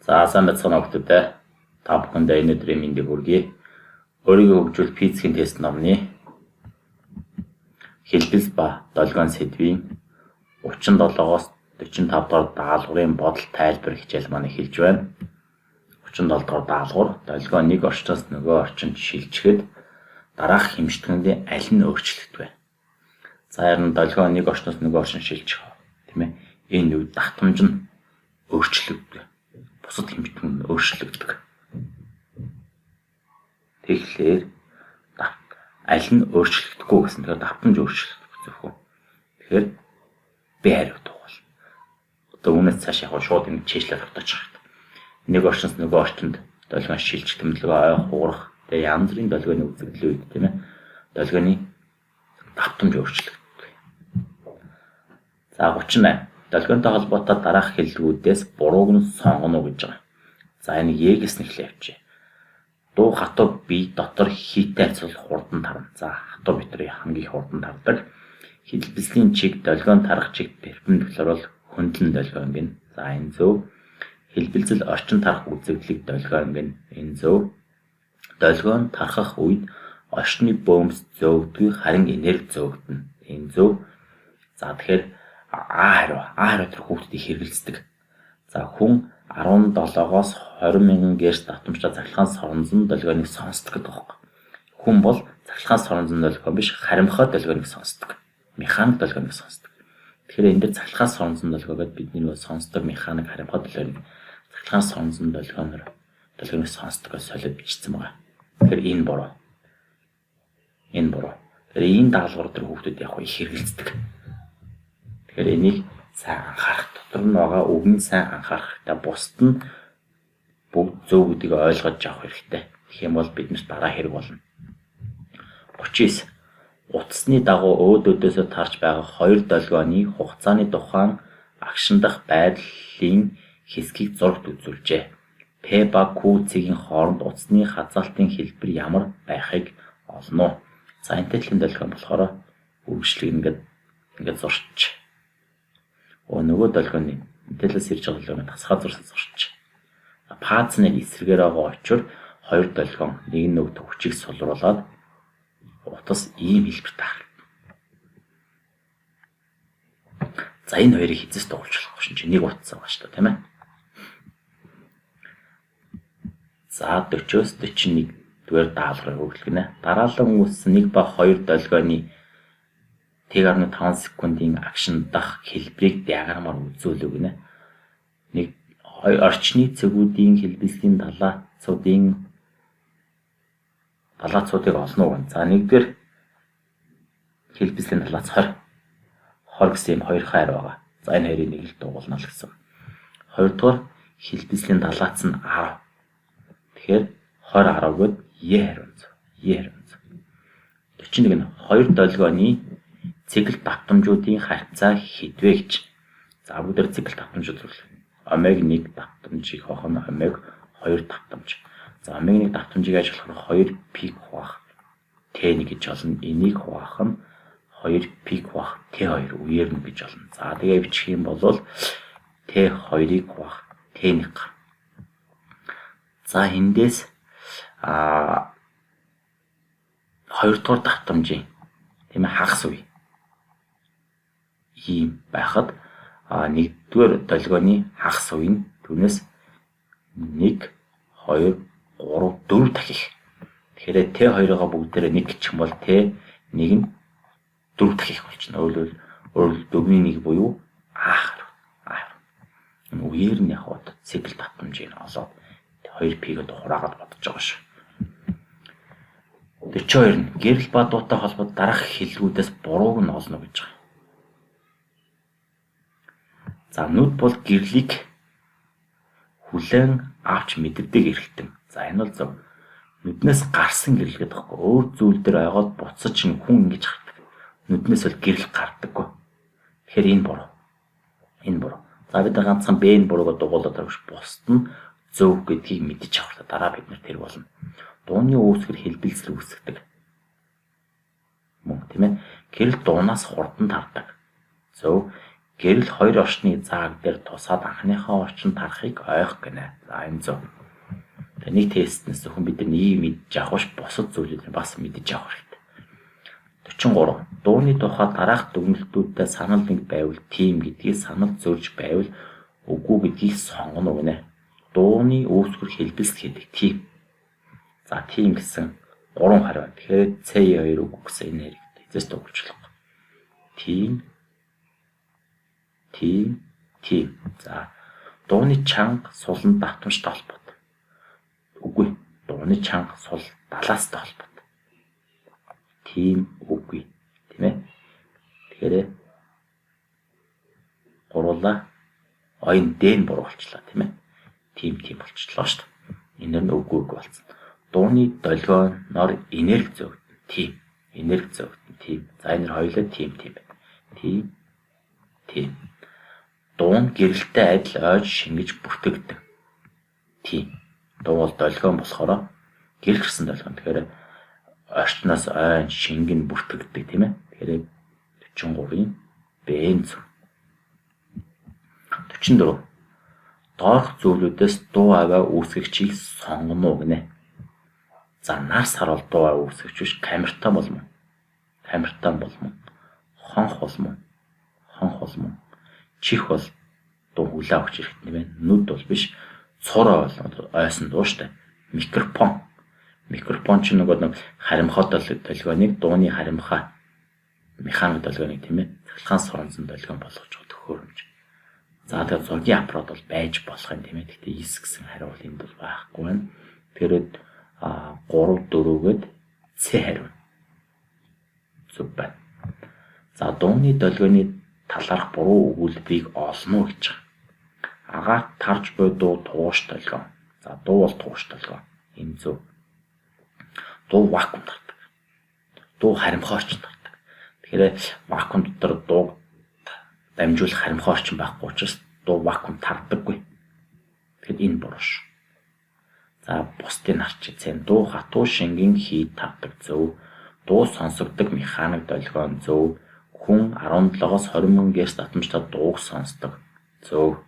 За сайн байцгаана хүүхдүүдээ. Та бүхэндээ энэ өдрийн мэндийг хүргэе. Өөрийгөө хөгжүүл физикийн тест номны хэлбэл ба долгион сэдвийн 37-оос 45 дахь даалгаврын бодол тайлбар хичээл маань эхэлж байна. 37 дахь даалгавар долгион нэг орчноос нөгөө орчинд шилжихэд дараах хэмжтгэндийн аль нь өөрчлөгдөх вэ? За харин долгион нэг орчноос нөгөө орчинд шилжих тийм ээ. Энэ үед давтамж нь өөрчлөгддөг. Бусад хэмжтгэн өөрчлөгддөг. Тэгэхээр аль нь өөрчлөгдөхгүй гэсэн. Тэгэхээр давтамж өөрчлөгдөх зөвхөн. Тэгэхээр B хариулт бол. Одоо үүнээс цааш яг шууд ингэ чийжлээ тогтоочих хэрэгтэй. Нэг орчноос нөгөө орчинд долгион шилжих тэмдэглэгээ ой хуурах. Тэгээ янз бүрийн долгионы үзэгдэл үед тийм ээ. Долгионы давтамж өөрчлөгддөг. За 38. Долгионтой холбоотой дараах хэллэгүүдээс бурууг нь сонгоно гэж байгаа. За энэ Е-гээс нэхлээ явчих. Дуу хатуу бие дотор хийтэй харьцуулах хурдан тарна. За хатуу битрий хамгийн их хурдан тардаг. Хэлбэлслийн чиг долгион тарах чиг перпендикуляр бол хөндлөн долгион гэнэ. За энэ зөв. Хэлбэлцэл орчин тарах үзэгдлийг долгион гэнэ. Энэ зөв. Долгион тархах үед орчны бөөмс зөөгдөг, харин энерги зөөгдөнө. Энэ зөв. За тэгэхээр А хариу төр хүүхдүүдийг хэрэгэлцдэг. За хүн 17-оос 20,000 Гц давтамжтай цахилгаан соронзон долгионыг сонсдог гэдэг байна. Хүн бол цахилгаан соронзон долгион биш, харимхай долгионыг сонсдог. Механик долгионыг сонсдог. Тэгэхээр энэ дээр цахилгаан соронзон долгиогод бидний нөгөө сонсдог механик харимхай долгионыг цахилгаан соронзон долгионыг сонсдог гэж солиод бичсэн байгаа. Тэгэхээр энэ буруу. Энэ буруу. Тэгэхээр энэ даалгавар дээр хүүхдүүд яг их хэрэгэлцдэг. Тэгэхээр энийг сайн анхаарах, дотор нь байгаа үгэн сайн анхаарах хэрэгтэй. Бусд нь бүгд зөв гэдгийг ойлгож авах хэрэгтэй. Тэгэх юм бол биднэрт дараа хэрэг болно. 39. Утасны дагуу өөдөөдөөсөө тарж байгаа хоёр долгионы хугацааны тухайн агшиндах байдлын хэсгийг зурагт үзүүлжээ. P ба Q цэгийн хооронд утасны хазаалтын хэлбэр ямар байхыг олно. За энэ төлөв долгион болохоор үргэлжлэг ингээд зурчих. Нөгөө долгионы мэдээлэлс ирж байгаа долгионы тасгаа зурсан зурчих. Фазны эсрэгээр байгаа очор хоёр долгион нэг нь нөгөө төвчийг сулруулад утас ийм хэлбэрт харагдана. За энэ хоёрыг хизээс дуулчлах шин чи нэг утас байгаа шүү дээ тийм ээ. За 40-оос 41 дугаар даалгаврыг хөглөнэ. Дараалан үүссэн 1 ба 2 долгионы 1.5 секундын агшиндах хэлбэрийг диаграмаар үзүүлэх гинэ. Нэг орчны цэгүүдийн хэлбэлслийн далайцуудыг олно уу? За нэгдүгээр хэлбэлслийн далайц 20 гэсэн юм хоёр хайр байгаа. За энэ хоёрыг нэг л дуулна л гэсэн. Хоёрдугаар хэлбэлслийн далайц нь 10. Тэгэхээр 20 гээд Е хариу. 41 нь хоёр долгионы цикл давтамжуудын харьцаа хэдвэ гэж. За бүгдээр цикл давтамжууд зүйл. Омег 1 давтамжийг хавах нь омег 2 давтамж. За омег 1 давтамжийг ажиллахаар 2 пик хавах Т1 гэж болно. Энийг хавах нь 2 пик хавах Т2 үеэр нь гэж болно. За тэгээ бичих юм бол Т2-ыг хавах Т1 гар. За эндээс 2 дугаар давтамжийн тийм ээ хагас үе ийм байхад 1-р долгионы хагас үе нь түүнээс 1 2 3 4 дахих. Тэгэхээр Т2-оо бүгдээрээ 1 гэх юм бол Т1 нь 4 дахих болчихно. Өөрөөр дөрвийн 1 буюу А. Энэ үеэр нь яг хот цикл давтамжийг олоод 2P-г хураагаад бодож байгаа шүү. 42 нь гэрэл ба дуутай холбоотой дараах хэллэгүүдээс бурууг нь олно гэж байгаа. За нүд бол гэрлийг хүлээн авч мэддэг эрхтэн. За энэ бол зөв. Нүднээс гарсан гэрэл гэдэг байхгүй. Өөр зүйл дээр ойгоод буцаж хүн ингэж хардаг. Нүднээс бол гэрэл гардаггүй. Тэгэхээр энэ буруу. За бид ганцхан Б-ийн бурууг дугуулаад байгаа ш. Бусд нь зөв гэдгийг мэдэж авах. Дараа бид нар тэр болно. Дууны үүсгэр хэлбэлцэл үүсгдэг. Мөн тийм ээ. Гэрэл дуунаас хурдан тардаг. Зөв. Гэрэл хоёр орчны зааг дээр тусаад анхныхаа орчин тарахыг ойх гинэ. За энэ зөв. Тэгээ нэг тестнээс зөвхөн бид нэг мэдж авах ш бусад зүйлүүдийг бас мэдж авах хэрэгтэй. 43. Дууны тухай дараах дүгнэлтүүдтэй санал нэг байвал тийм гэдгийг санал зөрж байвал үгүй гэдгийг сонгоно гинэ. Дууны үүсгэр хэлбэлс гэдэг тийм. За тийм гэсэн 3 хариу. Тэгэхээр C2 үг гэсэн энэ хэрэг эзэс төгөлчлөх. Тийм. За дууны чанга сулан давтамжтай холбоотой. Үгүй. Дууны чанга сул далаастай холбоотой. Тийм үгүй. Тийм ээ. Тэгэхээр гурлаа оюун дээн буруу болчлаа тийм ээ. Тийм болчлоо шүү дээ. Энэ нь үгүй болсон. Дууны долгионоор энерги зөөгдөн. Тийм. Энерги зөөгдөн. Тийм. За энэ хоёулаа тийм байна. Тийм. Дуун гэрэлтэй адил ойж шингэж бүртгэгдэн. Тийм. Дуу бол долгион болохоор гэрэлсэн долгион. Тэгэхээр орчноос ойн шингэн бүртгэгддэг тийм ээ. Тэгэхээр 43-ийн Б. 44. Доорх зүйлүүдээс дуу аваа үүсгэгчийг сонгоно гинэ. За нас харуул дуу аваа үүсгэгч биш камертан болмоо. Хонх болмоо. Чих бол дуу хүлээ авч ирэхт нэмэ. Нүд бол биш. Цураа бол ойсон дуу штэ. Микрофон ч нэг харимхай долгионыг дууны харимхай механик долгионыг тийм ээ. Цахилгаан соронзон долгион болгож төхөөрөмж. За тэгээд зургийн аппарат бол байж болох юм тийм ээ. Гэхдээ эс гэсэн хариу бол энд бол байхгүй байна. Тэгэхээр 3 4-гээд С хариу. Зүг байна. За дууны долгионы талаарх буруу өгүүлбэрийг олно гэж байна. Агаар тарж буй дуу тууш долгион. За дуу бол тууш долгион. Энэ зөв. Дуу вакуум тардаг. Дуу харимхай орчин тардаг. Тэгэхээр вакуум дотор дуу дамжуулах харимхай орчин байхгүй учраас дуу вакуум тардаггүй. Тэгэхэд энэ буруу шүү. За бусдыг харчих. Дуу хатуу шингэн хий тавдаг зөв. Дуу сонсогдог механик долгион зөв. Хүн 17-оос 20 мянга Гц татамжтай дууг сонсдог. Зөв.